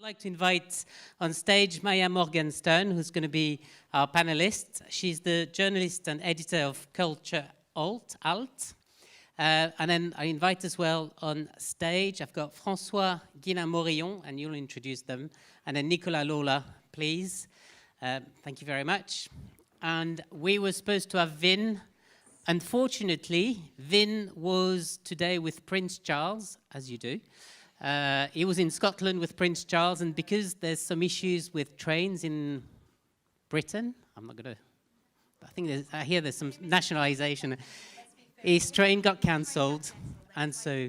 like to invite on stage Maïa Morgensztern, who's going to be our panelist. She's the journalist and editor of Culture Alt. And then I invite as well on stage, I've got François-Ghislain Morillion, and you'll introduce them. And then Nicola Lawler, please. Thank you very much. And we were supposed to have Vivienne. Unfortunately, Vivienne was today with Prince Charles, as you do. He was in Scotland with Prince Charles, and because there's some issues with trains in Britain, I'm not going to, I hear there's some nationalisation. His train got cancelled, and so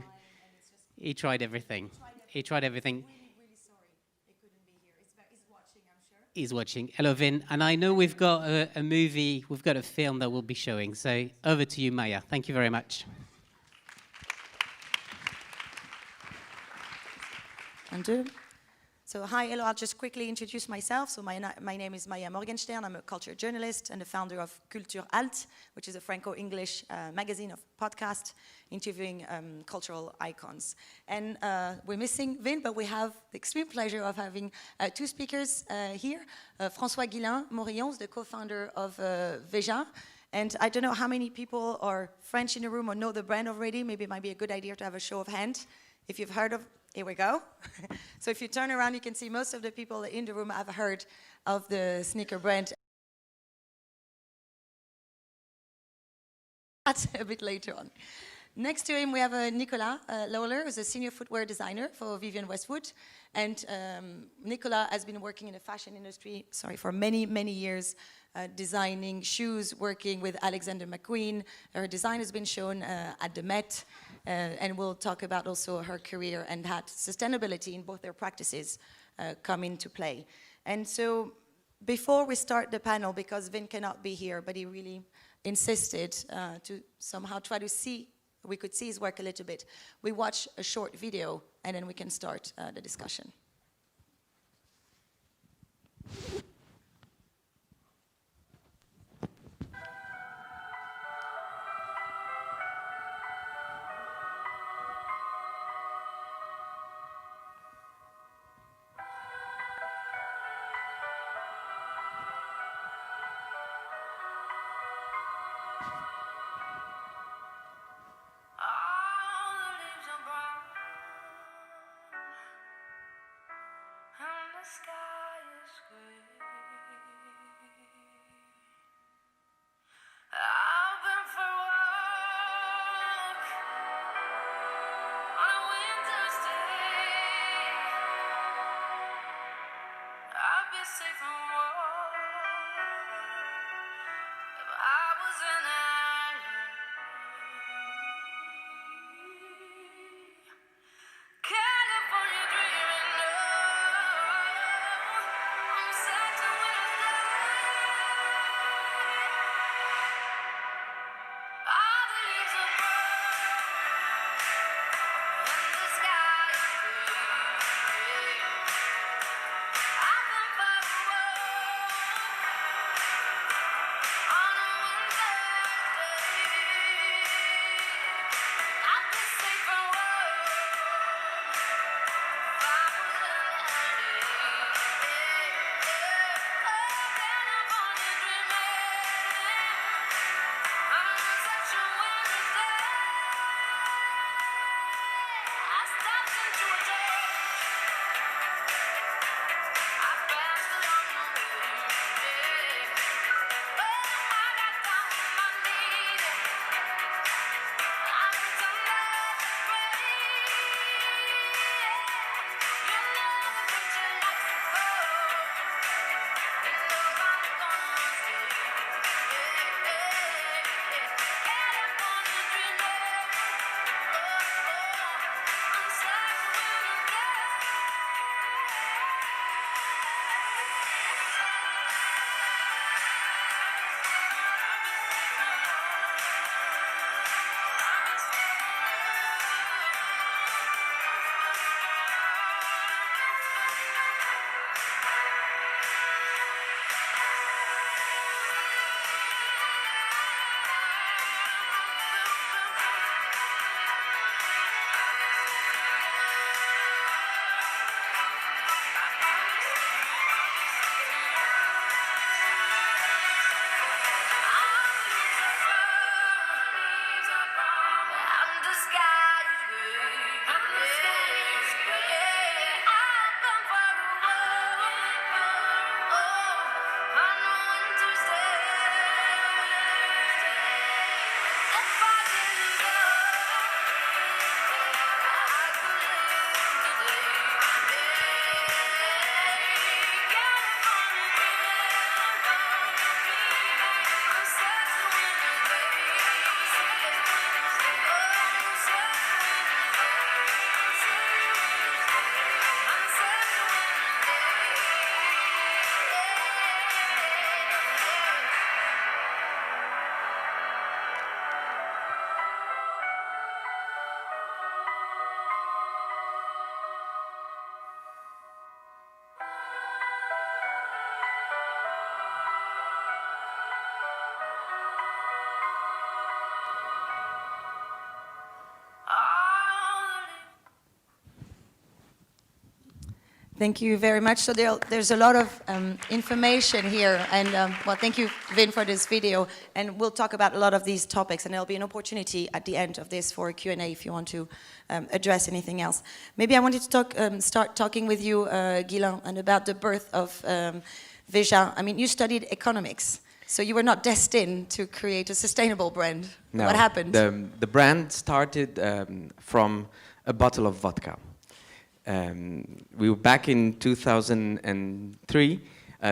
he tried everything. He tried everything. Really sorry he couldn't be here. He's watching, I'm sure. He's watching. Hello, Vin. And I know we've got a movie, we've got a film that we'll be showing. So over to you, Maïa. Thank you very much. So hi, hello, I'll just quickly introduce myself. So my name is Maïa Morgensztern. I'm a culture journalist and the founder of Culture Alt, which is a Franco-English magazine of podcast interviewing cultural icons. And we're missing Vin, but we have the extreme pleasure of having two speakers here. François-Ghislain Morillon, the co-founder of VEJA. And I don't know how many people are French in the room or know the brand already. Maybe it might be a good idea to have a show of hands. If you've heard of, here we go. So if you turn around, you can see most of the people in the room have heard of the sneaker brand. That's a bit later on. Next to him, we have Nicola Lawler, who's a senior footwear designer for Vivienne Westwood. And Nicola has been working in the fashion industry, for many, many years, designing shoes, working with Alexander McQueen. Her design has been shown at the Met. And we'll talk about also her career and how sustainability in both their practices come into play. And so before we start the panel, because Vin cannot be here, but he really insisted to somehow try to see, we could see his work a little bit. We watch a short video and then we can start the discussion. California dreaming, no, I'm sad. Thank you very much. So there's a lot of information here, and well, thank you, Vin, for this video. And we'll talk about a lot of these topics, and there'll be an opportunity at the end of this for a Q&A if you want to address anything else. Maybe I wanted to start talking with you, Ghislain, and about the birth of VEJA. I mean, you studied economics, so you were not destined to create a sustainable brand. No, what happened? The brand started from a bottle of vodka. We were back in 2003,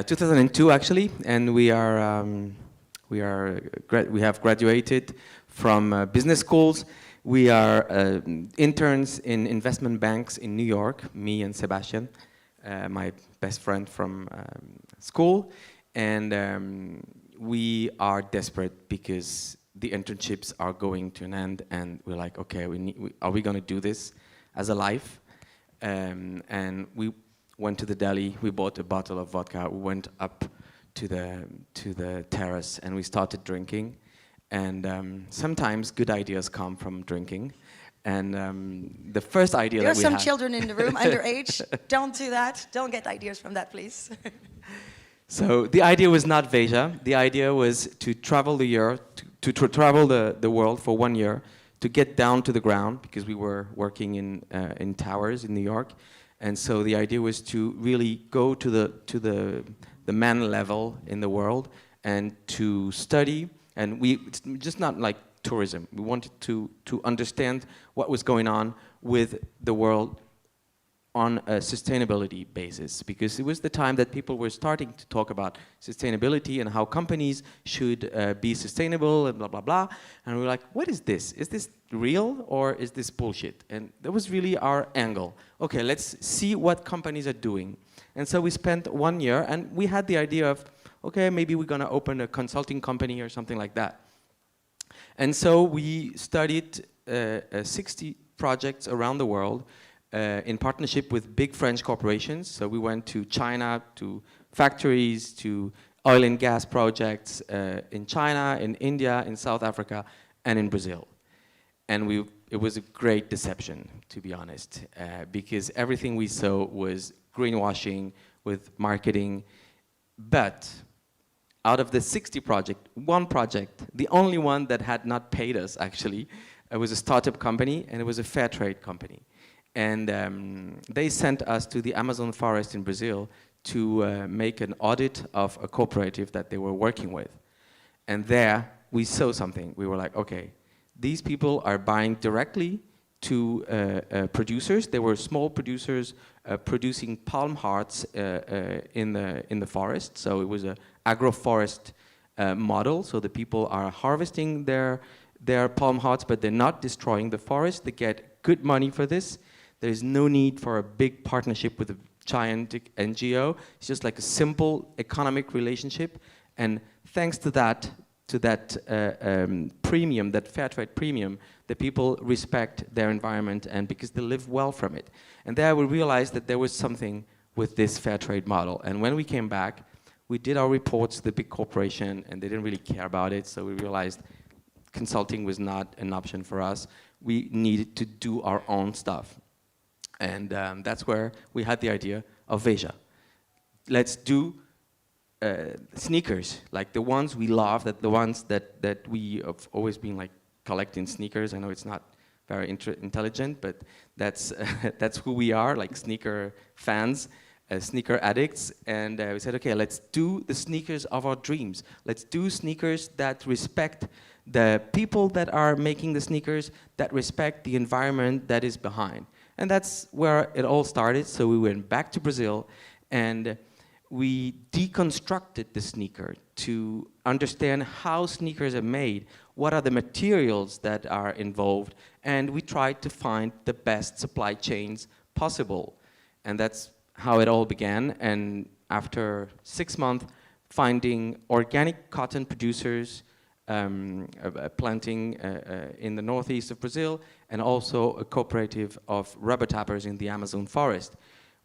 2002 actually, and we have graduated from business schools. We are interns in investment banks in New York, me and Sebastian, my best friend from school, and we are desperate because the internships are going to an end, and we're like, okay, are we going to do this as a life? And we went to the deli, we bought a bottle of vodka, we went up to the terrace and we started drinking. And sometimes good ideas come from drinking. And the first idea there that we are had... some children in the room, underage. Don't do that. Don't get ideas from that, please. So the idea was not VEJA. The idea was to travel the year, to travel the world for 1 year, to get down to the ground, because we were working in towers in New York, and so the idea was to really go to the man level in the world and to study. And it's just not like tourism. We wanted to understand what was going on with the world on a sustainability basis, because it was the time that people were starting to talk about sustainability and how companies should be sustainable and blah, blah, blah. And we were like, what is this? Is this real or is this bullshit? And that was really our angle. Okay, let's see what companies are doing. And so we spent 1 year, and we had the idea of, okay, maybe we're gonna open a consulting company or something like that. And so we studied 60 projects around the world, in partnership with big French corporations. So we went to China, to factories, to oil and gas projects in China, in India, in South Africa, and in Brazil. And it was a great deception, to be honest, because everything we saw was greenwashing with marketing. But out of the 60 projects, one project, the only one that had not paid us actually, it was a startup company, and it was a fair trade company. And they sent us to the Amazon forest in Brazil to make an audit of a cooperative that they were working with. And there we saw something. We were like, okay, these people are buying directly to producers. They were small producers producing palm hearts in the forest. So it was an agroforest model. So the people are harvesting their palm hearts, but they're not destroying the forest. They get good money for this. There is no need for a big partnership with a giant NGO. It's just like a simple economic relationship. And thanks to that premium, that fair trade premium, the people respect their environment, and because they live well from it. And there we realized that there was something with this fair trade model. And when we came back, we did our reports to the big corporation, and they didn't really care about it. So we realized consulting was not an option for us. We needed to do our own stuff. And that's where we had the idea of VEJA. Let's do sneakers, like the ones we love, the ones that we have always been like collecting sneakers. I know it's not very intelligent, but that's that's who we are, like sneaker fans, sneaker addicts. And we said, okay, let's do the sneakers of our dreams. Let's do sneakers that respect the people that are making the sneakers, that respect the environment that is behind. And that's where it all started. So we went back to Brazil and we deconstructed the sneaker to understand how sneakers are made, what are the materials that are involved, and we tried to find the best supply chains possible. And that's how it all began. And after 6 months, finding organic cotton producers, planting in the northeast of Brazil, and also a cooperative of rubber tappers in the Amazon forest,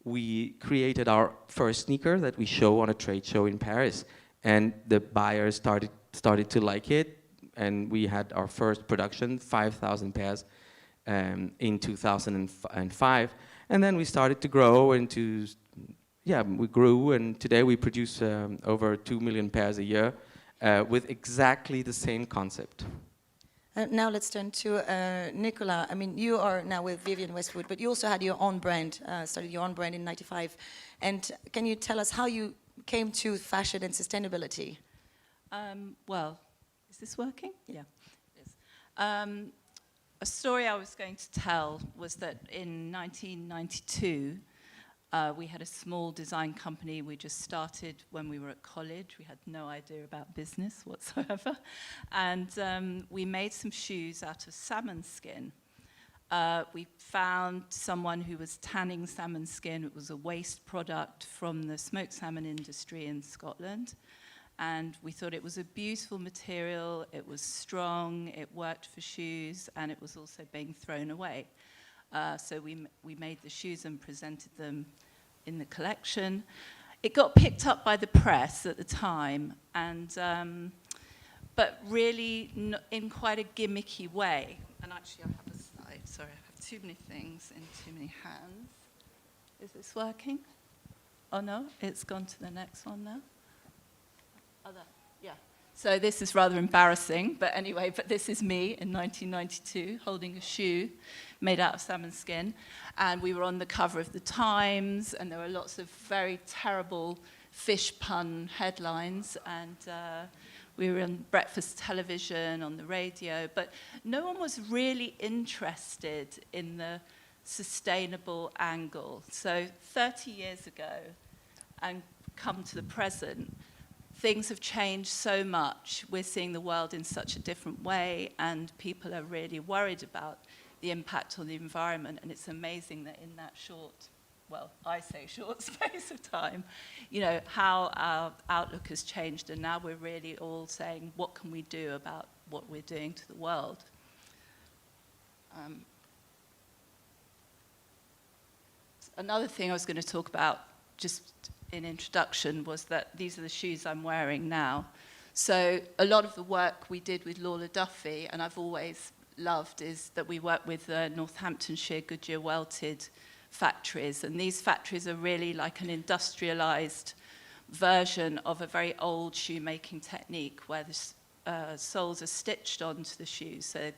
we created our first sneaker that we show on a trade show in Paris, and the buyers started to like it, and we had our first production, 5,000 pairs, in 2005, and then we started to grow into, we grew, and today we produce over 2 million pairs a year with exactly the same concept. Now let's turn to Nicola. I mean, you are now with Vivienne Westwood, but you also had your own brand, started your own brand in '95. And can you tell us how you came to fashion and sustainability? Well, is this working? Yeah, it is. A story I was going to tell was that in 1992, we had a small design company. We just started when we were at college. We had no idea about business whatsoever. And we made some shoes out of salmon skin. We found someone who was tanning salmon skin. It was a waste product from the smoked salmon industry in Scotland. And we thought it was a beautiful material. It was strong. It worked for shoes. And it was also being thrown away. So we made the shoes and presented them in the collection. It got picked up by the press at the time, and but really in quite a gimmicky way. And actually, I have a slide. Sorry, I have too many things in too many hands. Is this working? Oh no, it's gone to the next one now. Other, yeah. So this is rather embarrassing, but anyway, but this is me in 1992 holding a shoe made out of salmon skin, and we were on the cover of the Times, and there were lots of very terrible fish pun headlines, and we were on breakfast television, on the radio, but no one was really interested in the sustainable angle. So 30 years ago, and come to the present, things have changed so much. We're seeing the world in such a different way, and people are really worried about the impact on the environment. And it's amazing that in that short, well, I say short space of time, you know, how our outlook has changed. And now we're really all saying, what can we do about what we're doing to the world? Another thing I was going to talk about, just in introduction, was that these are the shoes I'm wearing now. So a lot of the work we did with Lawler Duffy, and I've always loved, is that we work with Northamptonshire Goodyear welted factories, and these factories are really like an industrialized version of a very old shoemaking technique where the soles are stitched onto the shoes. So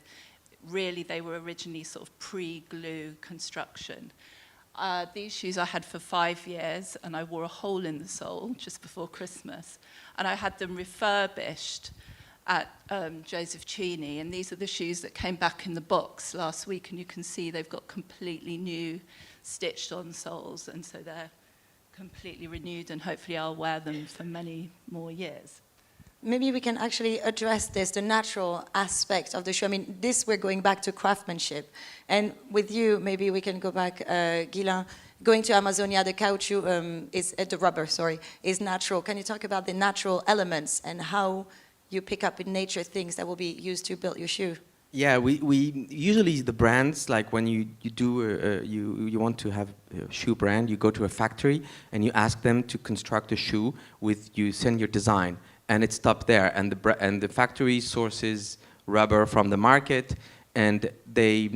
really they were originally sort of pre-glue construction. These shoes I had for 5 years, and I wore a hole in the sole just before Christmas, and I had them refurbished at Joseph Cheney, and these are the shoes that came back in the box last week, and you can see they've got completely new stitched on soles, and so they're completely renewed, and hopefully I'll wear them for many more years. Maybe we can actually address this, the natural aspect of the shoe. I mean, this, we're going back to craftsmanship. And with you, maybe we can go back, Ghislain, going to Amazonia, the caoutchouc, the rubber, is natural. Can you talk about the natural elements and how you pick up in nature things that will be used to build your shoe? Yeah, we usually the brands, like when you want to have a shoe brand, you go to a factory and you ask them to construct a shoe you send your design, and it stops there, and the factory sources rubber from the market, and they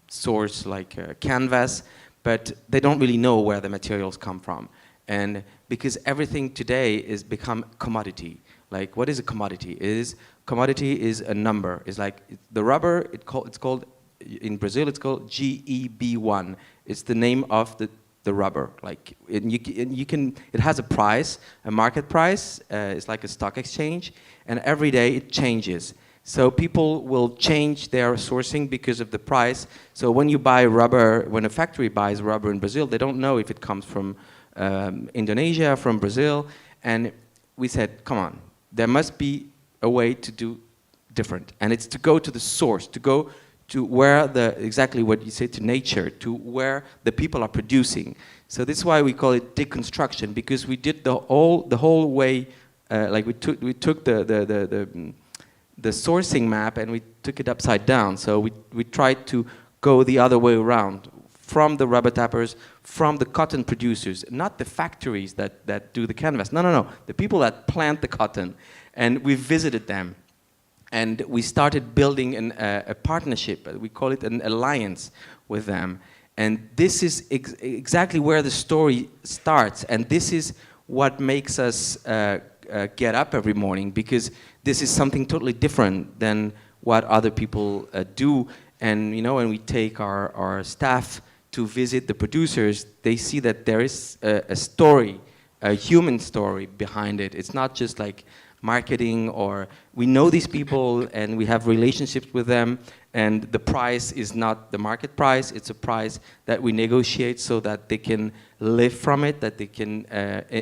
source like canvas, but they don't really know where the materials come from. And because everything today is become commodity. Like, what is a commodity? It is commodity is a number. It's like the rubber. It's called in Brazil. It's called GEB1. It's the name of the rubber. Like you can. It has a price, a market price. It's like a stock exchange, and every day it changes. So people will change their sourcing because of the price. So when you buy rubber, when a factory buys rubber in Brazil, they don't know if it comes from Indonesia, from Brazil. And we said, come on, there must be a way to do different. And it's to go to the source, to go to where exactly what you say, to nature, to where the people are producing. So this is why we call it deconstruction, because we did the whole way, like we took the sourcing map and we took it upside down. So we tried to go the other way around, from the rubber tappers, from the cotton producers, not the factories that do the canvas. No. The people that plant the cotton. And we visited them. And we started building a partnership. We call it an alliance with them. And this is exactly where the story starts. And this is what makes us get up every morning, because this is something totally different than what other people do. And when we take our staff to visit the producers, they see that there is a story, a human story behind it. It's not just like marketing, or we know these people and we have relationships with them, and the price is not the market price. It's a price that we negotiate so that they can live from it, that they can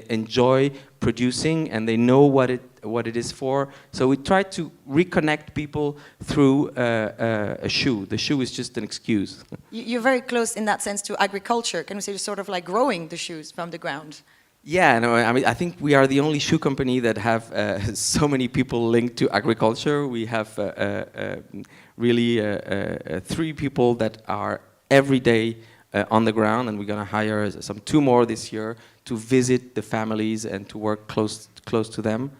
enjoy producing, and they know what it is for. So we try to reconnect people through a shoe. The shoe is just an excuse. You're very close in that sense to agriculture. Can we say you're sort of like growing the shoes from the ground? Yeah, no, I mean, I think we are the only shoe company that have so many people linked to agriculture. We have really 3 people that are every day on the ground, and we're going to hire 2 more this year to visit the families and to work close to them.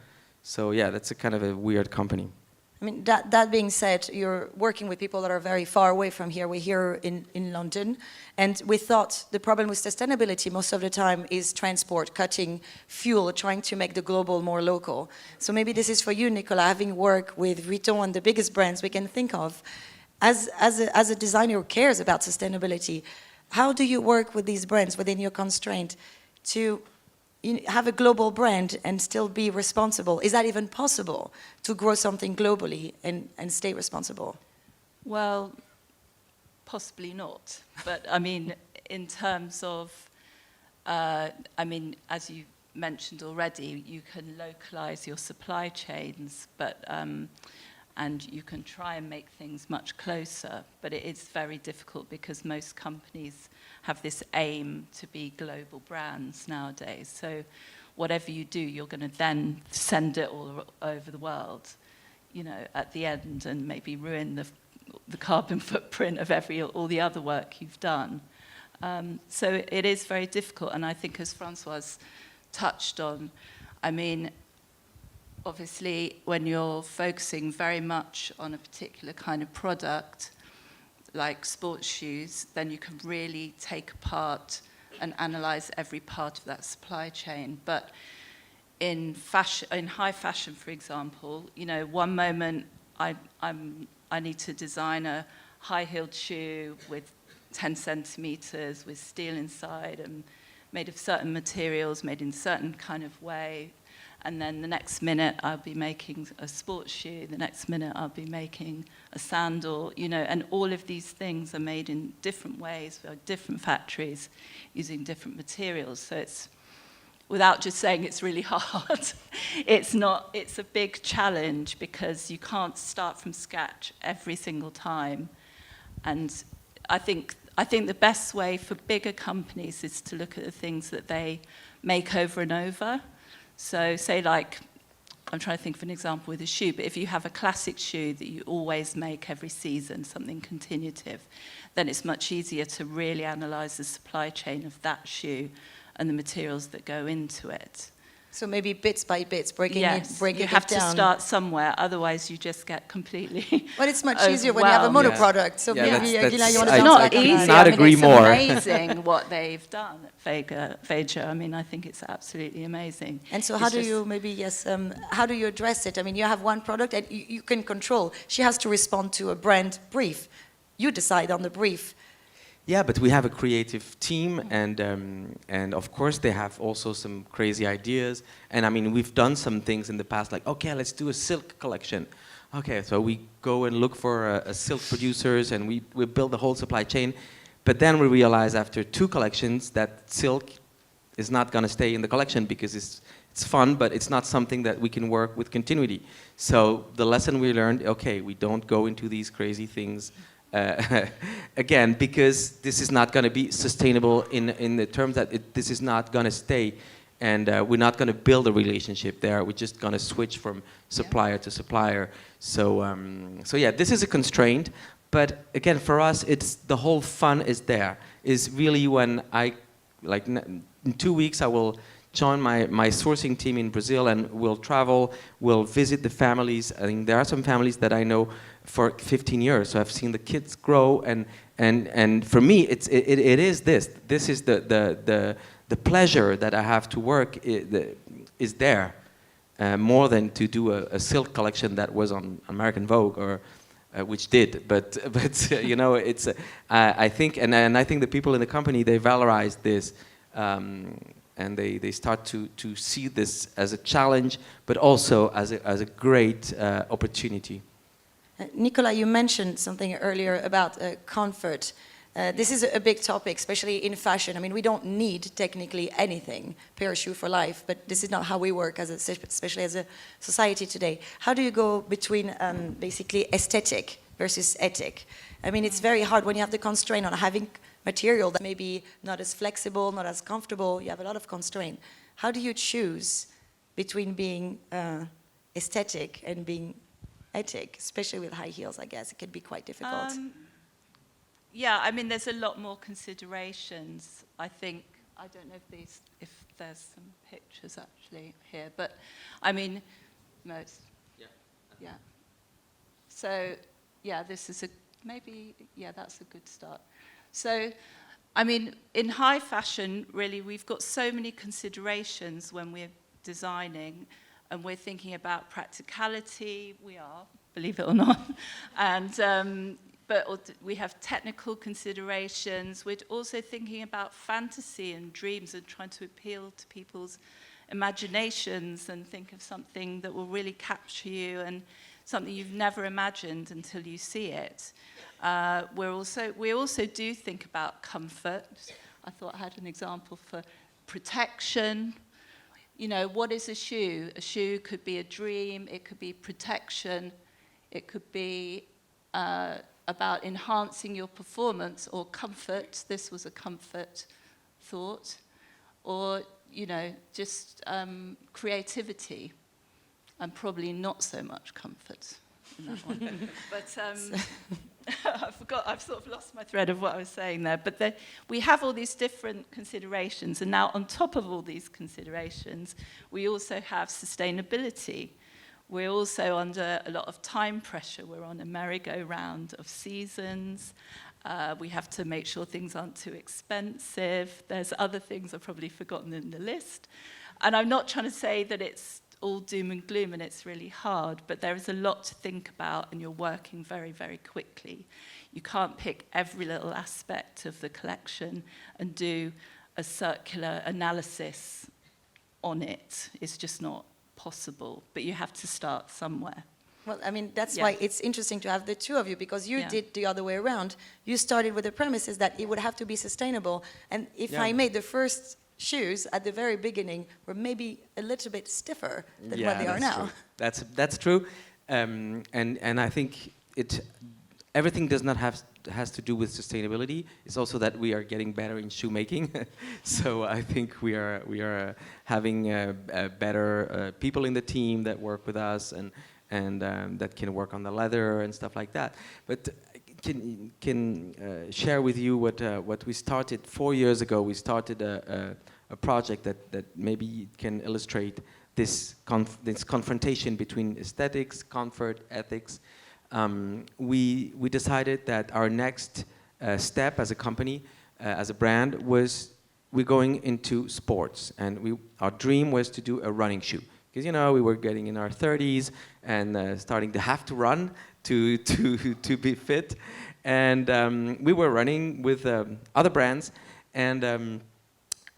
So yeah, that's a kind of a weird company. I mean, that being said, you're working with people that are very far away from here. We're here in London, and we thought the problem with sustainability most of the time is transport, cutting fuel, trying to make the global more local. So maybe this is for you, Nicola, having worked with Vuitton and the biggest brands we can think of. As a designer who cares about sustainability, how do you work with these brands within your constraint to have a global brand and still be responsible? Is that even possible, to grow something globally and stay responsible? Well, possibly not. But I mean, in terms of, as you mentioned already, you can localize your supply chains, but and you can try and make things much closer, but it is very difficult because most companies have this aim to be global brands nowadays. So whatever you do, you're going to then send it all over the world, at the end, and maybe ruin the carbon footprint of all the other work you've done. So it is very difficult, and I think, as François touched on, I mean, obviously, when you're focusing very much on a particular kind of product, like sports shoes, then you can really take apart and analyze every part of that supply chain. But in fashion, in high fashion, for example, one moment I need to design a high-heeled shoe with 10 centimeters, with steel inside, and made of certain materials, made in a certain kind of way. And then the next minute I'll be making a sports shoe, the next minute I'll be making a sandal, and all of these things are made in different ways by different factories using different materials. So it's, without just saying it's really hard, it's a big challenge because you can't start from scratch every single time. And I think the best way for bigger companies is to look at the things that they make over and over. So say, like, I'm trying to think of an example with a shoe, but if you have a classic shoe that you always make every season, something continuative, then it's much easier to really analyze the supply chain of that shoe and the materials that go into it. So maybe bits by bits, breaking Yes, it you it have to down. start somewhere, otherwise you just get completely But it's much easier when you have a overwhelmed. monoproduct. So Yeah, maybe, that's- Ghislain, you want I to It's talk not about that? easy. Not I mean, agree it's more. amazing what they've done at VEJA. I mean, I think it's absolutely amazing. And so It's how do just- you maybe, how do you address it? I mean, you have one product and you can control. She has to respond to a brand brief. You decide on the brief. Yeah, but we have a creative team, and of course they have also some crazy ideas. And I mean, we've done some things in the past, like, okay, let's do a silk collection. Okay, so we go and look for a silk producers, and we build the whole supply chain. But then we realize after 2 collections that silk is not going to stay in the collection because it's fun, but it's not something that we can work with continuity. So the lesson we learned, okay, we don't go into these crazy things. Again, because this is not going to be sustainable in the terms that this is not going to stay, and we're not going to build a relationship there. We're just going to switch from supplier to supplier. So, so yeah, this is a constraint. But again, for us, it's the whole fun is there. Is really when in 2 weeks I will join my sourcing team in Brazil, and we'll travel, we'll visit the families. I think there are some families that I know for 15 years, so I've seen the kids grow, and for me, it is this. This is the pleasure that I have to work is there, more than to do a silk collection that was on American Vogue or which did, but you know, it's I think, and I think the people in the company, they valorize this. And they start to see this as a challenge, but also as a great opportunity. Nicola, you mentioned something earlier about comfort. This is a big topic, especially in fashion. I mean, we don't need technically anything, pair of shoe for life, but this is not how we work, especially as a society today. How do you go between basically aesthetic versus ethic? I mean, it's very hard when you have the constraint on having material that may be not as flexible, not as comfortable. You have a lot of constraint. How do you choose between being aesthetic and being ethic, especially with high heels? I guess it can be quite difficult. Yeah, I mean, there's a lot more considerations. I think, I don't know if there's some pictures actually here, but I mean, most. Yeah. So, yeah, this is that's a good start. So, I mean, in high fashion, really, we've got so many considerations when we're designing, and we're thinking about practicality. We are, believe it or not, and but we have technical considerations. We're also thinking about fantasy and dreams and trying to appeal to people's imaginations and think of something that will really capture you and something you've never imagined until you see it. We also do think about comfort. I thought I had an example for protection. You know, what is a shoe? A shoe could be a dream, it could be protection, it could be about enhancing your performance or comfort. This was a comfort thought. Or, you know, just creativity, and probably not so much comfort in that one. But I've sort of lost my thread of what I was saying there. But we have all these different considerations, and now on top of all these considerations, we also have sustainability. We're also under a lot of time pressure. We're on a merry-go-round of seasons. We have to make sure things aren't too expensive. There's other things I've probably forgotten in the list. And I'm not trying to say that it's all doom and gloom and it's really hard, but there is a lot to think about, and you're working very, very quickly. You can't pick every little aspect of the collection and do a circular analysis on it. It's just not possible, but you have to start somewhere. Well, I mean, that's why it's interesting to have the two of you, because you did the other way around. You started with the premises that it would have to be sustainable. And if I made the first shoes at the very beginning were maybe a little bit stiffer than what they are now. True. That's true. And I think everything has to do with sustainability. It's also that we are getting better in shoemaking. So I think we are having better people in the team that work with us and that can work on the leather and stuff like that. But can share with you what we started 4 years ago. We started a project that maybe can illustrate this confrontation between aesthetics, comfort, ethics. We decided that our next step as a company, as a brand, was we're going into sports, and our dream was to do a running shoe. Because, you know, we were getting in our 30s and starting to have to run to be fit. And we were running with other brands, and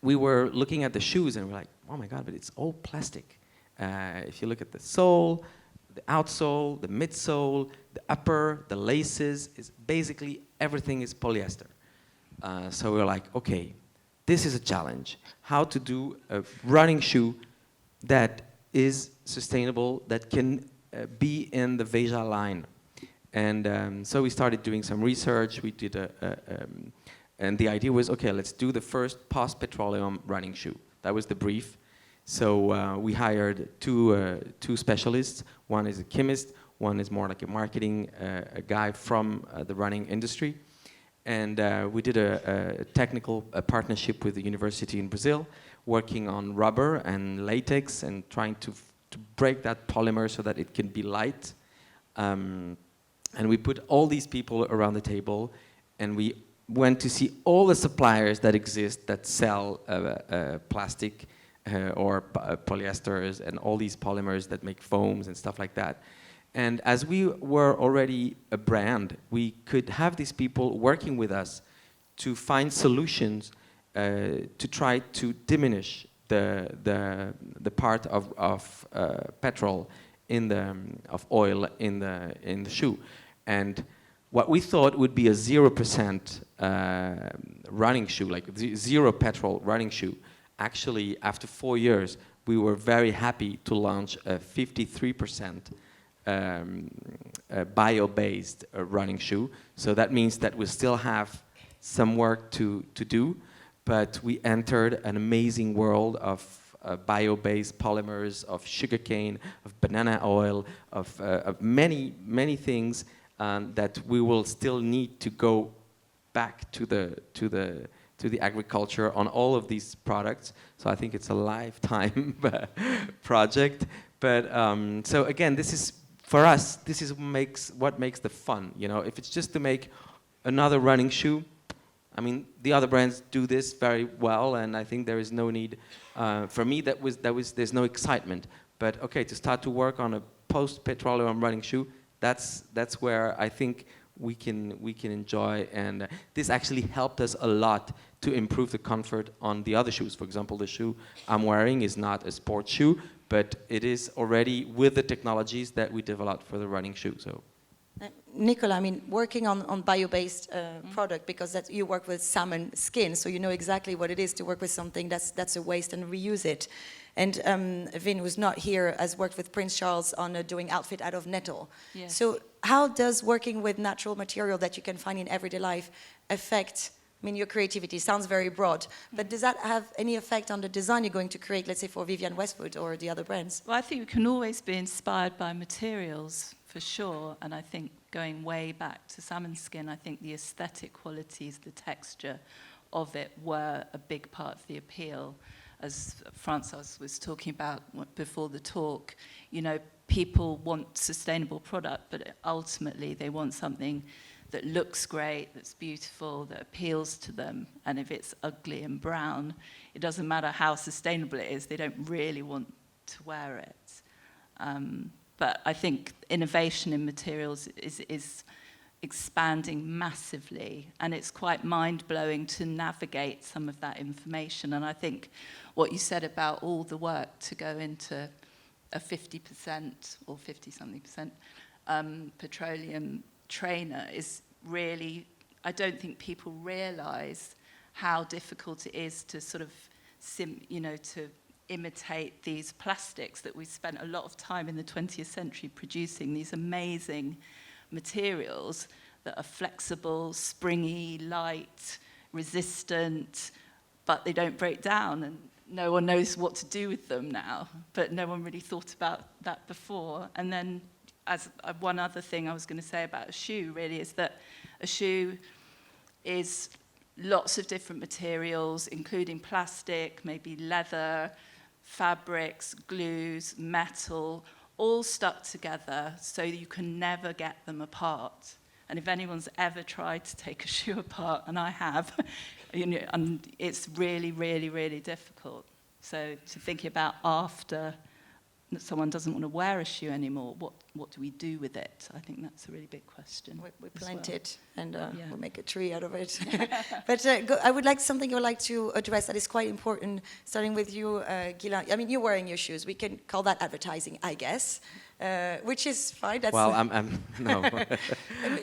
we were looking at the shoes, and we're like, oh my God, but it's all plastic. If you look at the sole, the outsole, the midsole, the upper, the laces, is basically everything is polyester. So we're like, okay, this is a challenge. How to do a running shoe that is sustainable, that can be in the VEJA line. And so we started doing some research. We did and the idea was, okay, let's do the first post-petroleum running shoe. That was the brief. So we hired two specialists. One is a chemist, one is more like a marketing a guy from the running industry. And we did a technical partnership with the university in Brazil, working on rubber and latex and trying to break that polymer so that it can be light. And we put all these people around the table, and we went to see all the suppliers that exist that sell plastic or polyesters and all these polymers that make foams and stuff like that. And as we were already a brand, we could have these people working with us to find solutions to try to diminish the part of petrol of oil in the shoe. And what we thought would be a 0% running shoe, like zero petrol running shoe, actually after 4 years, we were very happy to launch a 53% bio-based running shoe. So that means that we still have some work to do, but we entered an amazing world of bio-based polymers, of sugarcane, of banana oil, of many, many things that we will still need to go back to the agriculture on all of these products. So I think it's a lifetime project. But so again, this is, for us, this is what makes the fun. You know, if it's just to make another running shoe, I mean, the other brands do this very well, and I think there is no need. For me, there's no excitement. But okay, to start to work on a post-petroleum running shoe, that's where I think we can enjoy, and this actually helped us a lot to improve the comfort on the other shoes. For example, the shoe I'm wearing is not a sports shoe, but it is already with the technologies that we developed for the running shoe. So, Nicola, I mean, working on bio-based product, because you work with salmon skin, so you know exactly what it is to work with something that's a waste and reuse it. And Vin, who's not here, has worked with Prince Charles on doing outfit out of nettle. Yes. So how does working with natural material that you can find in everyday life affect, I mean, your creativity? Sounds very broad, but does that have any effect on the design you're going to create, let's say for Vivienne Westwood or the other brands? Well, I think we can always be inspired by materials, for sure. And I think going way back to salmon skin, I think the aesthetic qualities, the texture of it were a big part of the appeal. As François was talking about before the talk, you know, people want sustainable product, but ultimately they want something that looks great, that's beautiful, that appeals to them. And if it's ugly and brown, it doesn't matter how sustainable it is, they don't really want to wear it. But I think innovation in materials is expanding massively, and it's quite mind-blowing to navigate some of that information. And I think what you said about all the work to go into a 50% or 50-something% petroleum trainer is really, I don't think people realize how difficult it is to sort of, to imitate these plastics that we spent a lot of time in the 20th century producing, these amazing materials that are flexible, springy, light, resistant, but they don't break down, and no one knows what to do with them now, but no one really thought about that before. And then as one other thing I was going to say about a shoe really is that a shoe is lots of different materials, including plastic, maybe leather, fabrics, glues, metal, all stuck together so you can never get them apart. And if anyone's ever tried to take a shoe apart, and I have, and it's really, really, really difficult. So to think about after someone doesn't want to wear a shoe anymore, what do we do with it? I think that's a really big question. We plant it and Yeah. we'll make a tree out of it. But I would like something I would like to address that is quite important, starting with you, Ghislain. I mean, you're wearing your shoes. We can call that advertising, I guess, which is fine. That's Well, I'm no. Look,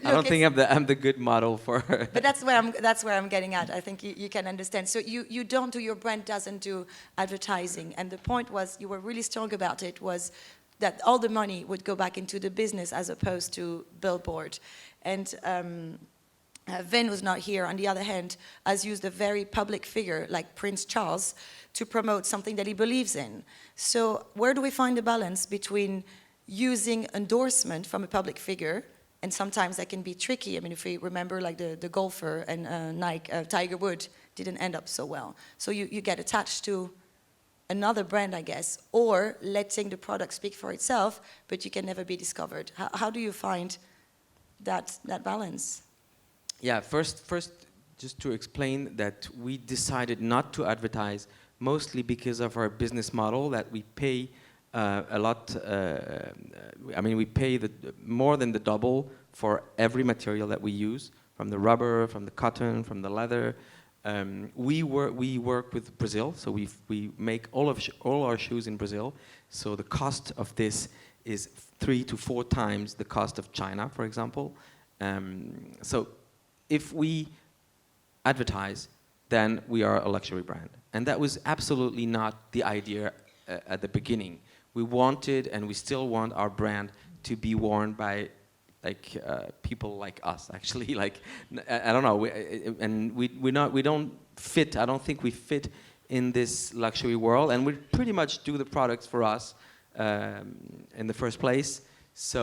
I don't think I'm the good model for. But that's where I'm getting at. I think you can understand. So you don't do, your brand doesn't do advertising, and the point was, you were really strong about it, was that all the money would go back into the business as opposed to billboard. And Vin, who's not here, on the other hand, has used a very public figure like Prince Charles to promote something that he believes in. So where do we find the balance between using endorsement from a public figure, and sometimes that can be tricky. I mean, if we remember like the golfer and Nike, Tiger Woods didn't end up so well. So you get attached to another brand, I guess, or letting the product speak for itself, but you can never be discovered. How do you find that balance? Yeah, first, just to explain that we decided not to advertise, mostly because of our business model, that we pay a lot. I mean, we pay more than the double for every material that we use, from the rubber, from the cotton, from the leather. We work with Brazil, so we make all our shoes in Brazil. So the cost of this is 3 to 4 times the cost of China, for example. So if we advertise, then we are a luxury brand, and that was absolutely not the idea at the beginning. We wanted, and we still want, our brand to be worn by like people like us, actually. Like, I don't know, we don't fit. I don't think we fit in this luxury world, and we pretty much do the products for us in the first place. So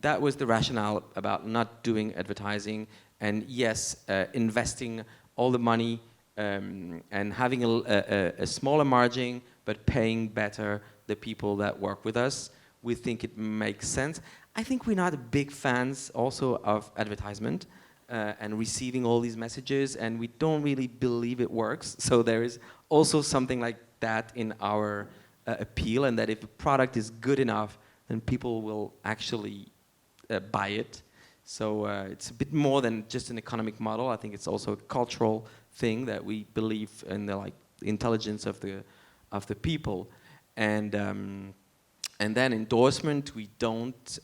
that was the rationale about not doing advertising, and yes, investing all the money and having a smaller margin, but paying better the people that work with us. We think it makes sense. I think we're not big fans also of advertisement and receiving all these messages, and we don't really believe it works. So there is also something like that in our appeal, and that if a product is good enough, then people will actually buy it. So it's a bit more than just an economic model. I think it's also a cultural thing, that we believe in the intelligence of the people. And then endorsement, we don't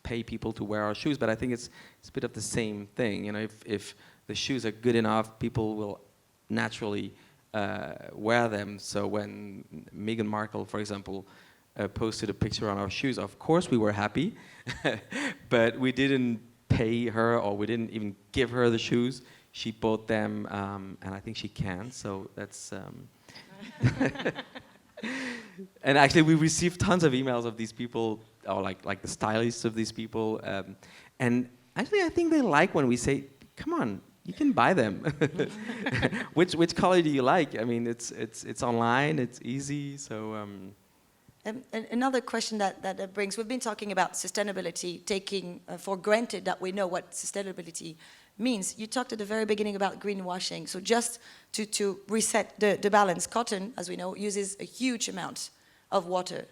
pay people to wear our shoes, but I think it's a bit of the same thing. You know, if the shoes are good enough, people will naturally wear them. So when Meghan Markle, for example, posted a picture on our shoes, of course we were happy, but we didn't pay her, or we didn't even give her the shoes. She bought them, and I think she can. So that's. And actually, we received tons of emails of these people, or like the stylists of these people, and actually, I think they like when we say, "Come on, you can buy them. Which color do you like?" I mean, it's online, it's easy, so. Another question that brings, we've been talking about sustainability, taking for granted that we know what sustainability means. You talked at the very beginning about greenwashing. So just to reset the balance, cotton, as we know, uses a huge amount of water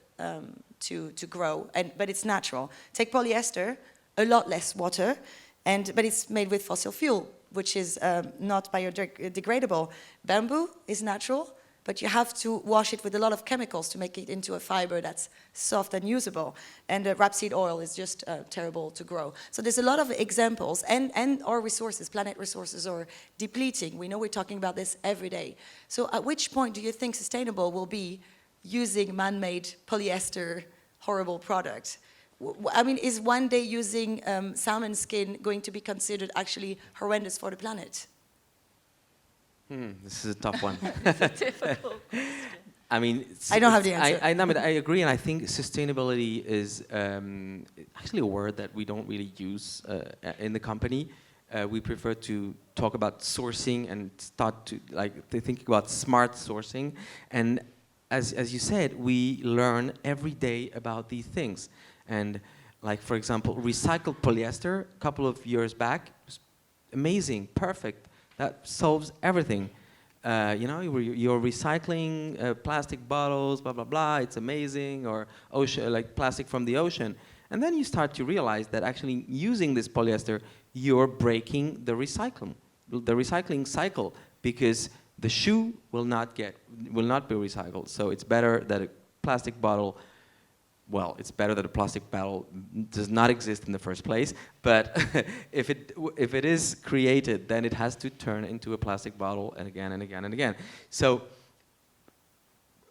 to grow, but it's natural. Take polyester, a lot less water, but it's made with fossil fuel, which is not biodegradable. Bamboo is natural, but you have to wash it with a lot of chemicals to make it into a fiber that's soft and usable. And rapeseed oil is just terrible to grow. So there's a lot of examples, and our resources, planet resources, are depleting. We know we're talking about this every day. So at which point do you think sustainable will be using man-made polyester, horrible products? I mean, is one day using salmon skin going to be considered actually horrendous for the planet? This is a tough one. It's a difficult question. I mean, I don't have the answer. I agree, and I think sustainability is actually a word that we don't really use in the company. We prefer to talk about sourcing and start to think about smart sourcing. And as you said, we learn every day about these things. And like, for example, recycled polyester, a couple of years back, was amazing, perfect. That solves everything. You know, you're recycling plastic bottles, blah, blah, blah, it's amazing, or ocean, like plastic from the ocean. And then you start to realize that actually using this polyester, you're breaking the recycling cycle, because the shoe will not be recycled. So it's better that a plastic bottle, well, it's better that a plastic bottle does not exist in the first place, but if it is created, then it has to turn into a plastic bottle and again and again and again. So,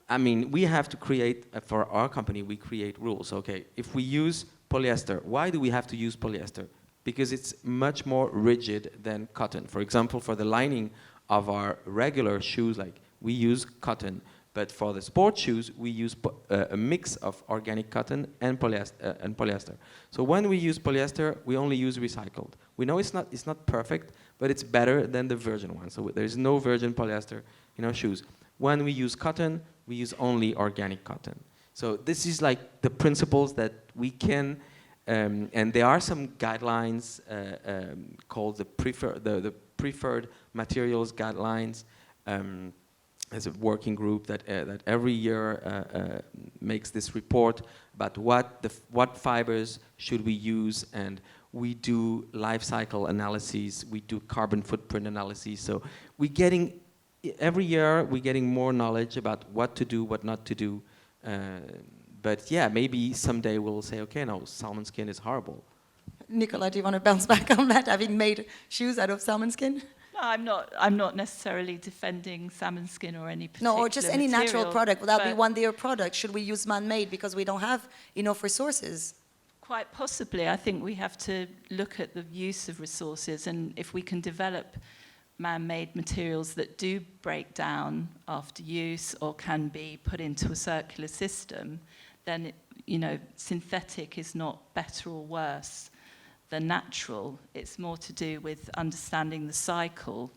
I mean, we have to create, for our company, we create rules. Okay, if we use polyester, why do we have to use polyester? Because it's much more rigid than cotton. For example, for the lining of our regular shoes, like, we use cotton. But for the sport shoes, we use a mix of organic cotton and polyester. So when we use polyester, we only use recycled. We know it's not perfect, but it's better than the virgin one. So there's no virgin polyester in our shoes. When we use cotton, we use only organic cotton. So this is like the principles that we can, and there are some guidelines called the preferred materials guidelines. As a working group that every year makes this report about what fibers should we use, and we do life cycle analyses, we do carbon footprint analyses. So every year we're getting more knowledge about what to do, what not to do. But yeah, maybe someday we'll say, okay, no, salmon skin is horrible. Nicola, do you want to bounce back on that, having made shoes out of salmon skin? No, I'm not necessarily defending salmon skin or any particular No, or just any material, natural product. Would that be one their product? Should we use man-made because we don't have enough resources? Quite possibly. I think we have to look at the use of resources, and if we can develop man-made materials that do break down after use or can be put into a circular system, then synthetic is not better or worse than natural. It's more to do with understanding the cycle.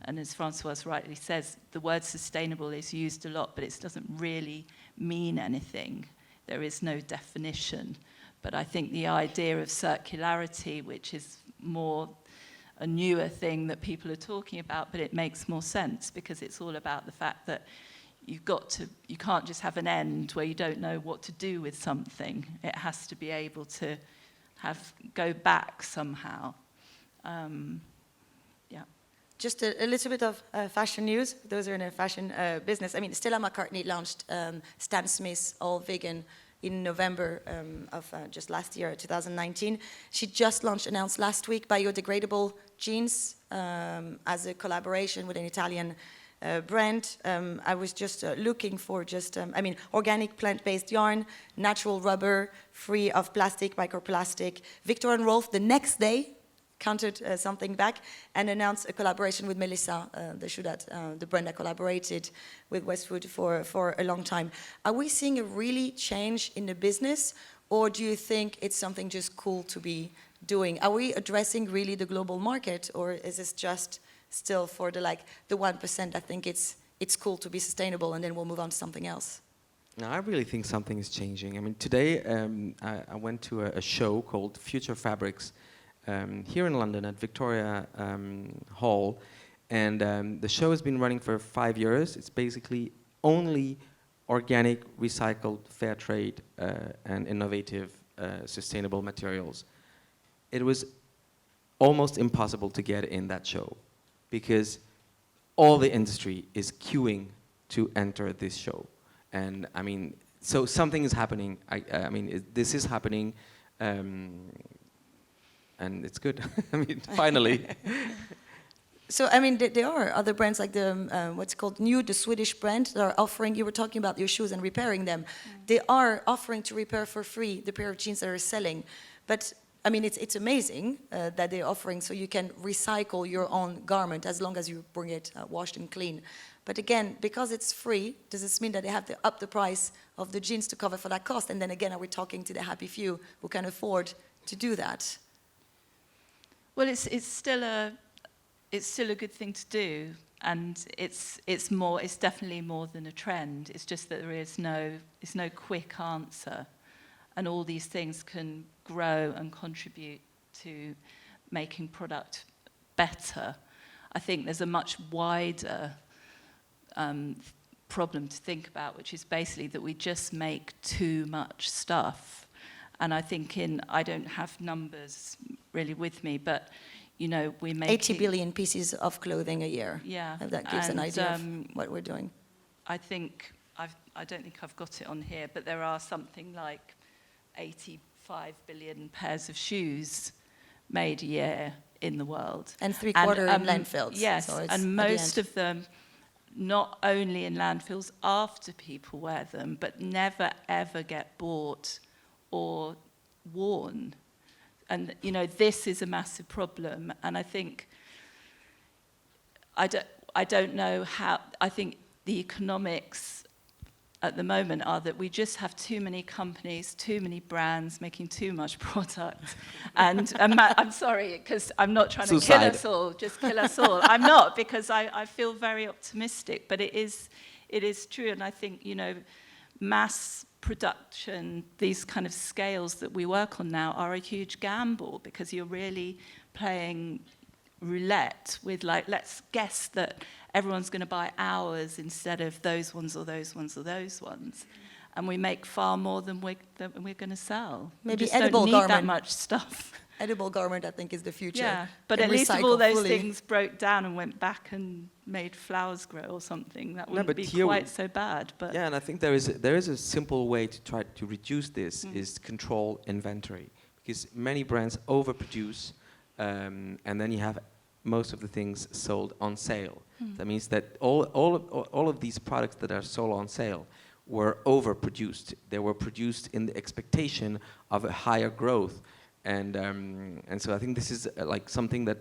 And as François rightly says, the word sustainable is used a lot, but it doesn't really mean anything. There is no definition. But I think the idea of circularity, which is more a newer thing that people are talking about, but it makes more sense because it's all about the fact that you can't just have an end where you don't know what to do with something. It has to be able to go back somehow. Yeah. Just a little bit of fashion news. Those are in a fashion business. I mean, Stella McCartney launched Stan Smith's All Vegan in November of just last year, 2019. She just announced last week biodegradable jeans as a collaboration with an Italian brand. I was just looking for organic plant-based yarn, natural rubber, free of plastic, microplastic. Victor and Rolf the next day countered something back and announced a collaboration with Melissa, the shoe that the brand that collaborated with Westwood for a long time. Are we seeing a really change in the business, or do you think it's something just cool to be doing? Are we addressing really the global market, or is this just still for the 1%? I think it's cool to be sustainable, and then we'll move on to something else. No, I really think something is changing. I mean, today I went to a show called Future Fabrics here in London at Victoria Hall, and the show has been running for 5 years. It's basically only organic, recycled, fair trade, and innovative, sustainable materials. It was almost impossible to get in that show, because all the industry is queuing to enter this show. And I mean, so something is happening. I mean, this is happening, and it's good. I mean, finally. So, I mean, there are other brands like the, what's called the Swedish brand, that are offering, you were talking about your shoes and repairing them. They are offering to repair for free the pair of jeans that are selling. But I mean, it's amazing that they're offering, so you can recycle your own garment as long as you bring it washed and clean. But again, because it's free, does this mean that they have to up the price of the jeans to cover for that cost? And then again, are we talking to the happy few who can afford to do that? Well, it's still a good thing to do, and it's definitely more than a trend. It's just that there's no quick answer, and all these things can grow and contribute to making product better. I think there's a much wider problem to think about, which is basically that we just make too much stuff. And I think I don't have numbers really with me, but we make 80 billion pieces of clothing a year. Yeah, if that gives an idea of what we're doing. I don't think I've got it on here, but there are something like 85 billion pairs of shoes made a year in the world. And three-quarter in landfills. Yes, so and most of them not only in landfills after people wear them, but never ever get bought or worn. And this is a massive problem, and I think I don't know how. I think the economics at the moment are that we just have too many companies, too many brands making too much product. And I'm sorry, because I'm not trying to kill us all, just kill us all. I'm not, because I feel very optimistic, but it is true. And I think, mass production, these kind of scales that we work on now are a huge gamble, because you're really playing roulette with, let's guess that everyone's going to buy ours instead of those ones or those ones or those ones, and we make far more than we're going to sell. Maybe we just edible don't need garment. that much stuff. Edible garment, I think, is the future. Yeah, but at least if all those things broke down and went back and made flowers grow or something, that wouldn't be quite so bad. But yeah, and I think there is a simple way to try to reduce this is control inventory, because many brands overproduce, and then you have most of the things sold on sale. That means that all of these products that are sold on sale were overproduced. They were produced in the expectation of a higher growth, and so I think this is something that,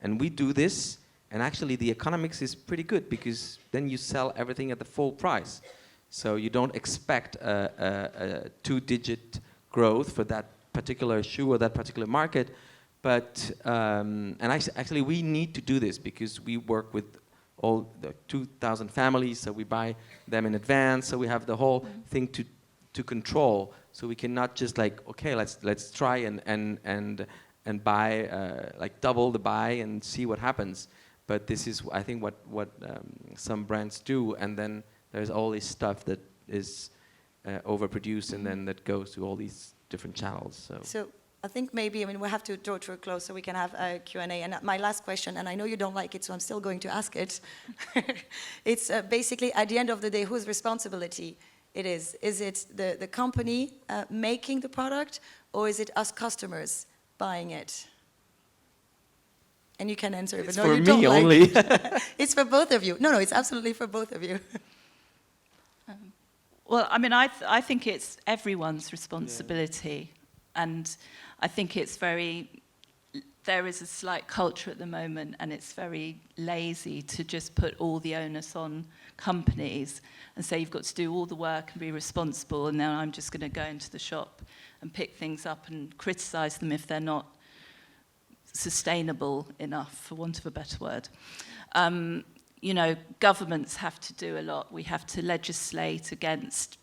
and we do this, and actually the economics is pretty good, because then you sell everything at the full price, so you don't expect a two-digit growth for that particular shoe or that particular market. But actually, we need to do this because we work with all the 2,000 families, so we buy them in advance. So we have the whole thing to control. So we cannot just okay, let's try and buy double the buy and see what happens. But this is, I think, what some brands do, and then there's all this stuff that is overproduced, and then that goes to all these different channels. So I think maybe, we have to draw to a close so we can have a Q&A. And my last question, and I know you don't like it, so I'm still going to ask it. It's basically, at the end of the day, whose responsibility it is? Is it the company making the product, or is it us customers buying it? And you can answer it, but no, you don't like only. It's for both of you. No, it's absolutely for both of you. Well, I think it's everyone's responsibility. Yeah. And I think there is a slight culture at the moment, and it's very lazy to just put all the onus on companies and say you've got to do all the work and be responsible, and then I'm just going to go into the shop and pick things up and criticize them if they're not sustainable enough, for want of a better word. Governments have to do a lot. We have to legislate against,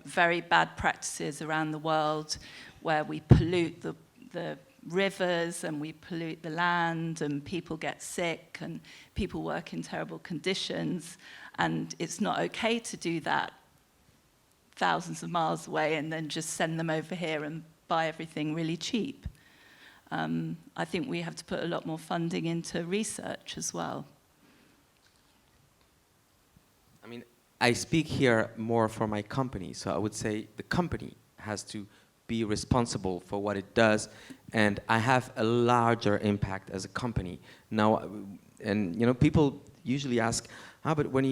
very bad practices around the world, where we pollute the rivers and we pollute the land, and people get sick and people work in terrible conditions, and it's not okay to do that thousands of miles away and then just send them over here and buy everything really cheap. I think we have to put a lot more funding into research as well. I speak here more for my company, so I would say the company has to be responsible for what it does, and I have a larger impact as a company now. And people usually ask, but when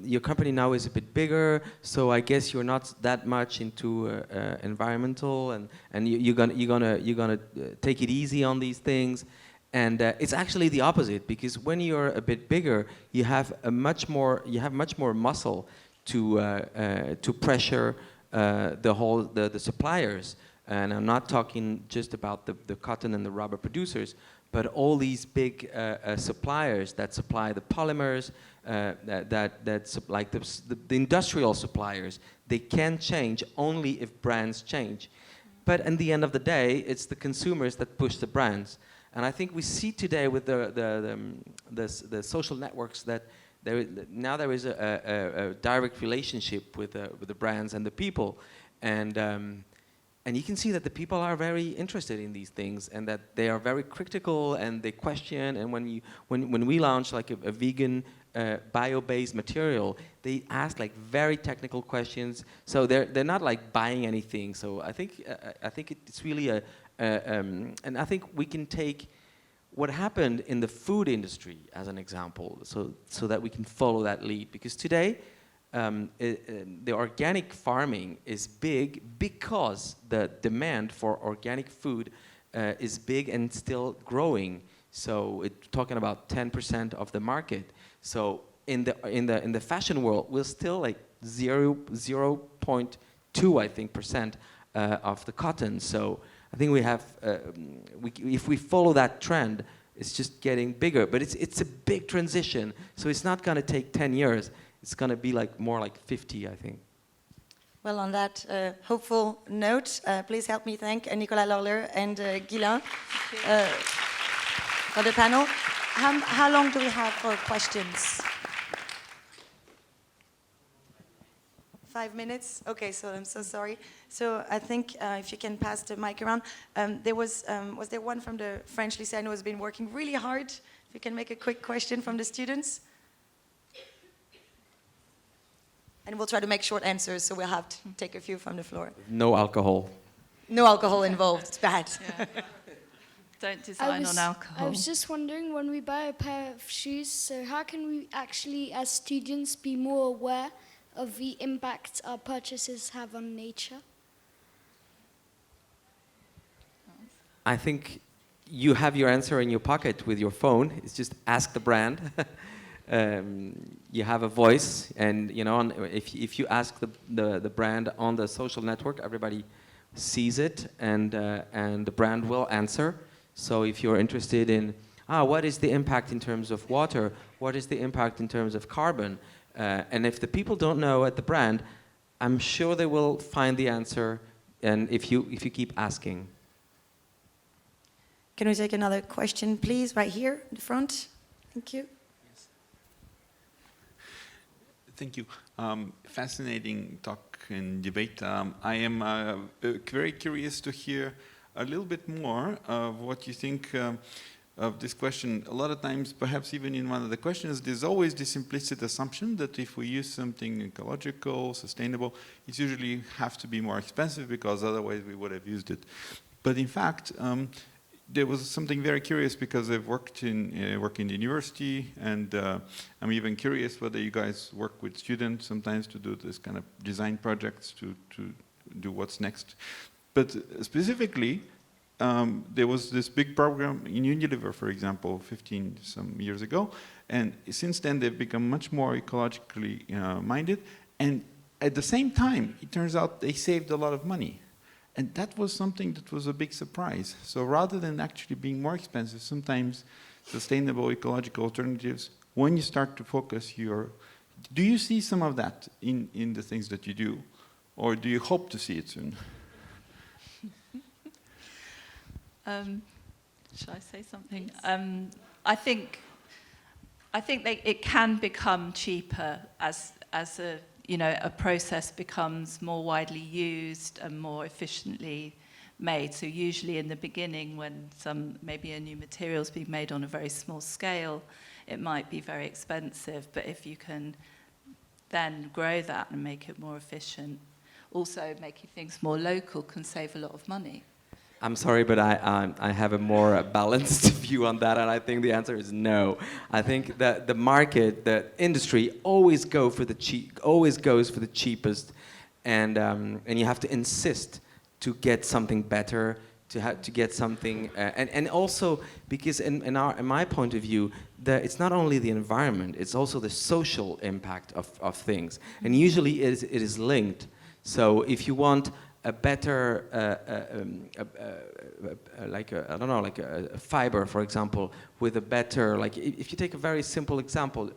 your company now is a bit bigger, so I guess you're not that much into environmental, and you're gonna take it easy on these things. And it's actually the opposite, because when you're a bit bigger, you have much more muscle to pressure the suppliers. And I'm not talking just about the cotton and the rubber producers, but all these big suppliers that supply the polymers, like the industrial suppliers, they can change only if brands change. But at the end of the day, it's the consumers that push the brands. And I think we see today with the social networks that now there is a direct relationship with the brands and the people, and you can see that the people are very interested in these things, and that they are very critical and they question. And when we launch like a vegan bio-based material, they ask like very technical questions. So they're not like buying anything. So I think it's really and I think we can take what happened in the food industry as an example, so that we can follow that lead. Because today, the organic farming is big because the demand for organic food is big and still growing. So it's talking about 10% of the market. So in the fashion world, we're still like 0.2, I think, percent of the cotton. So I think we have, if we follow that trend, it's just getting bigger. But it's a big transition. So it's not going to take 10 years. It's going to be like more like 50, I think. Well, on that hopeful note, please help me thank Nicola, Lawler and Ghislain for the panel. How long do we have for questions? 5 minutes? Okay, so I'm so sorry. So I think if you can pass the mic around. Was there one from the French lycée? I know has been working really hard. If you can make a quick question from the students. And we'll try to make short answers, so we'll have to take a few from the floor. No alcohol. No alcohol involved, it's bad. Yeah. Don't design on alcohol. I was just wondering, when we buy a pair of shoes, so how can we actually, as students, be more aware of the impact our purchases have on nature? I think you have your answer in your pocket with your phone. It's just ask the brand. You have a voice, and you know, if you ask the brand on the social network, everybody sees it, and the brand will answer. So if you're interested in what is the impact in terms of water, what is the impact in terms of carbon, and if the people don't know at the brand, I'm sure they will find the answer. And if you keep asking. Can we take another question, please, right here in the front? Thank you. Thank you. Fascinating talk and debate. I am very curious to hear a little bit more of what you think of this question. A lot of times, perhaps even in one of the questions, there's always this implicit assumption that if we use something ecological, sustainable, it usually have to be more expensive because otherwise we would have used it. But in fact, there was something very curious because I've worked in the university, and I'm even curious whether you guys work with students sometimes to do this kind of design projects to do what's next. But specifically, there was this big program in Unilever, for example, 15 some years ago, and since then they've become much more ecologically minded, and at the same time, it turns out they saved a lot of money. And that was something that was a big surprise. So rather than actually being more expensive, sometimes sustainable ecological alternatives, when you start to focus do you see some of that in the things that you do? Or do you hope to see it soon? Should I say something? I think it can become cheaper as a process becomes more widely used and more efficiently made. So usually in the beginning, when maybe a new material is being made on a very small scale, it might be very expensive. But if you can then grow that and make it more efficient, also making things more local can save a lot of money. I'm sorry, but I have a more balanced view on that, and I think the answer is no. I think that the market, the industry, always goes for the cheapest, and you have to insist to get something better, to get something, and also because in my point of view, it's not only the environment, it's also the social impact of things, and usually it is linked. So if you want a better, I don't know, like a fiber, for example, with a better, like if you take a very simple example,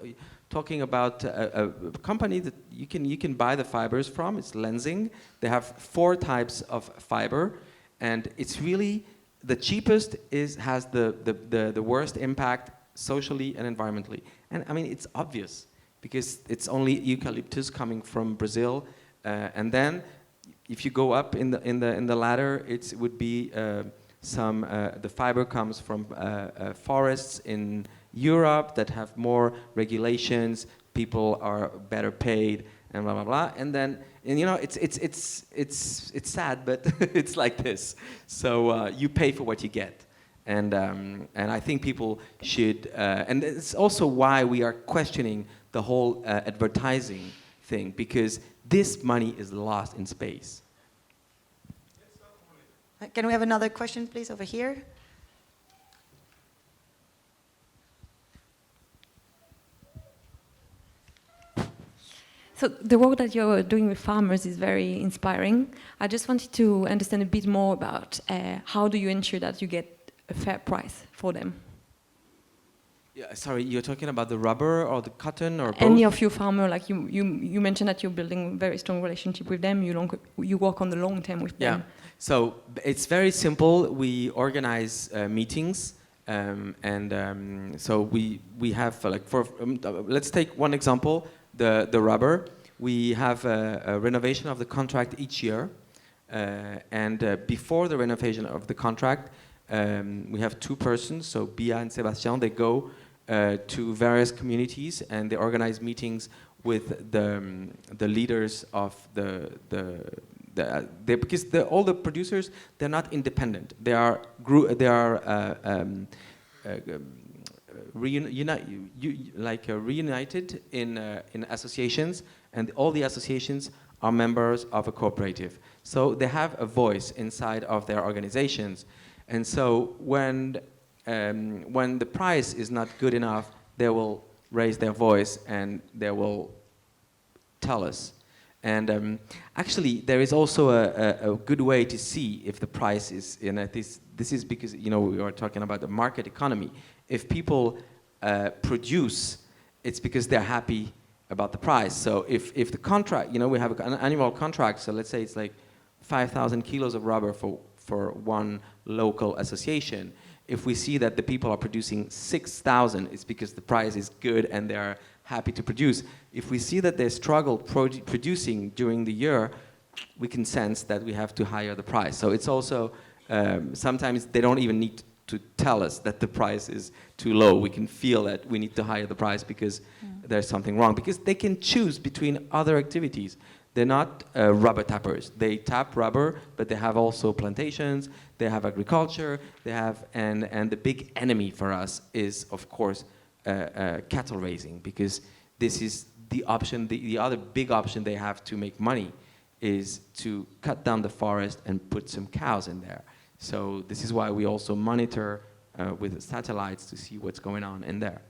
talking about a company that you can buy the fibers from, it's Lenzing. They have 4 types of fiber, and it's really the cheapest has the worst impact socially and environmentally. And I mean, it's obvious because it's only eucalyptus coming from Brazil, and then if you go up in the ladder, it would be the fiber comes from forests in Europe that have more regulations, people are better paid, and blah blah blah. And then, you know, it's sad, but it's like this. So you pay for what you get, and I think people should. And it's also why we are questioning the whole advertising thing, because this money is lost in space. Can we have another question, please, over here? So the work that you're doing with farmers is very inspiring. I just wanted to understand a bit more about how do you ensure that you get a fair price for them? Yeah, sorry, you're talking about the rubber or the cotton or both? Any of your farmer, like you mentioned that you're building a very strong relationship with them. You work on the long term with them. Yeah, so it's very simple. We organize meetings, so we have let's take one example. The rubber, we have a renovation of the contract each year, and before the renovation of the contract, we have 2 persons, so Bia and Sebastian. They go to various communities and they organize meetings with the leaders of because all the producers, they're not independent. They are reunited in associations, and all the associations are members of a cooperative. So they have a voice inside of their organizations. And so when the price is not good enough, they will raise their voice and they will tell us. And actually, there is also a good way to see if the price is, this is because, you know, we are talking about the market economy. If people produce, it's because they're happy about the price. So if the contract, you know, we have an annual contract, so let's say it's like 5,000 kilos of rubber for one local association. If we see that the people are producing 6,000, it's because the price is good and they are happy to produce. If we see that they struggle producing during the year, we can sense that we have to higher the price. So it's also, sometimes they don't even need to tell us that the price is too low. We can feel that we need to higher the price because there's something wrong. Because they can choose between other activities. They're not rubber tappers. They tap rubber, but they have also plantations, they have agriculture, they have, and the big enemy for us is, of course, cattle raising, because this is the option, the other big option they have to make money is to cut down the forest and put some cows in there. So this is why we also monitor with satellites to see what's going on in there.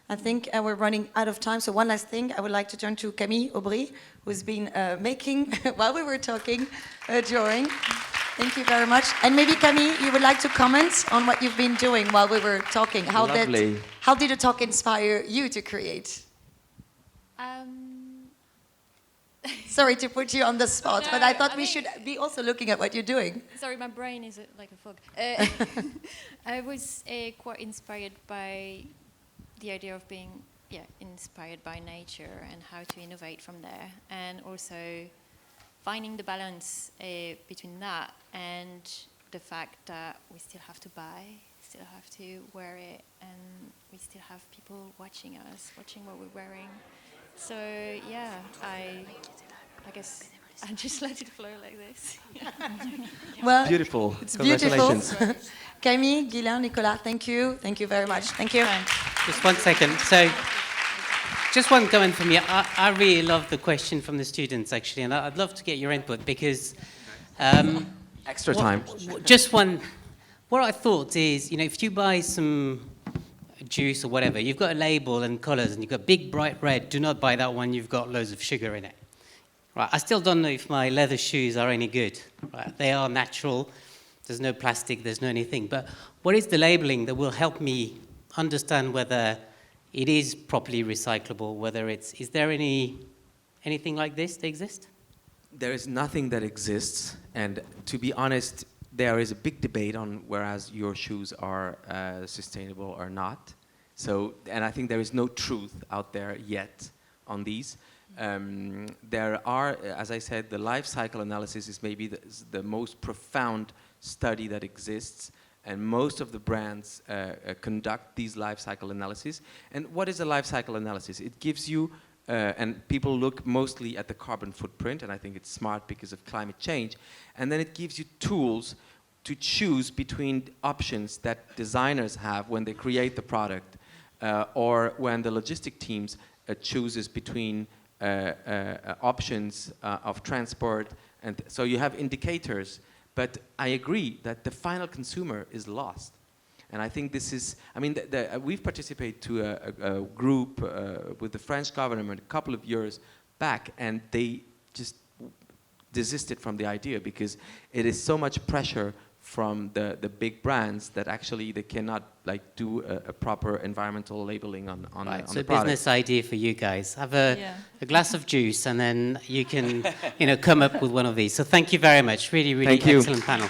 I think we're running out of time, so one last thing. I would like to turn to Camille Aubry, who's been making, while we were talking, a drawing. Thank you very much. And maybe, Camille, you would like to comment on what you've been doing while we were talking. How did the talk inspire you to create? Sorry to put you on the spot, No, but I thought I we mean- should be also looking at what you're doing. Sorry, my brain is like a fog. I was quite inspired by the idea of being inspired by nature and how to innovate from there, and also finding the balance between that and the fact that we still have to buy, still have to wear it, and we still have people watching us, watching what we're wearing. So yeah, I guess I just let it flow like this. Well, Beautiful. it's beautiful. Congratulations. Camille, Ghislain, Nicola, thank you. Thank you very much. Thank you. Just 1 second. So, just one comment from me. I really love the question from the students, actually, and I'd love to get your input because... Extra time. Just one... What I thought is, you know, if you buy some juice or whatever, you've got a label and colours, and you've got big, bright red, do not buy that one, you've got loads of sugar in it. Right, I still don't know if my leather shoes are any good. Right, they are natural. There's no plastic, there's no anything. But what is the labeling that will help me understand whether it is properly recyclable, whether it's... Is there anything like this that exists? There is nothing that exists, and to be honest, there is a big debate on whereas your shoes are sustainable or not. So, and I think there is no truth out there yet on these. There are, as I said, the life cycle analysis is maybe the most profound study that exists, and most of the brands conduct these life cycle analyses. And what is a life cycle analysis? It gives you, and people look mostly at the carbon footprint, and I think it's smart because of climate change, and then it gives you tools to choose between options that designers have when they create the product, or when the logistic teams chooses between options of transport, and so you have indicators. But I agree that the final consumer is lost, and I think this is. I mean, we've participated to a group with the French government a couple of years back, and they just desisted from the idea because it is so much pressure from the big brands that actually they cannot like do a proper environmental labeling on Right, the so product. business idea for you guys. Have a glass of juice and then you can come up with one of these. So thank you very much. Really, really Thank you. excellent panel.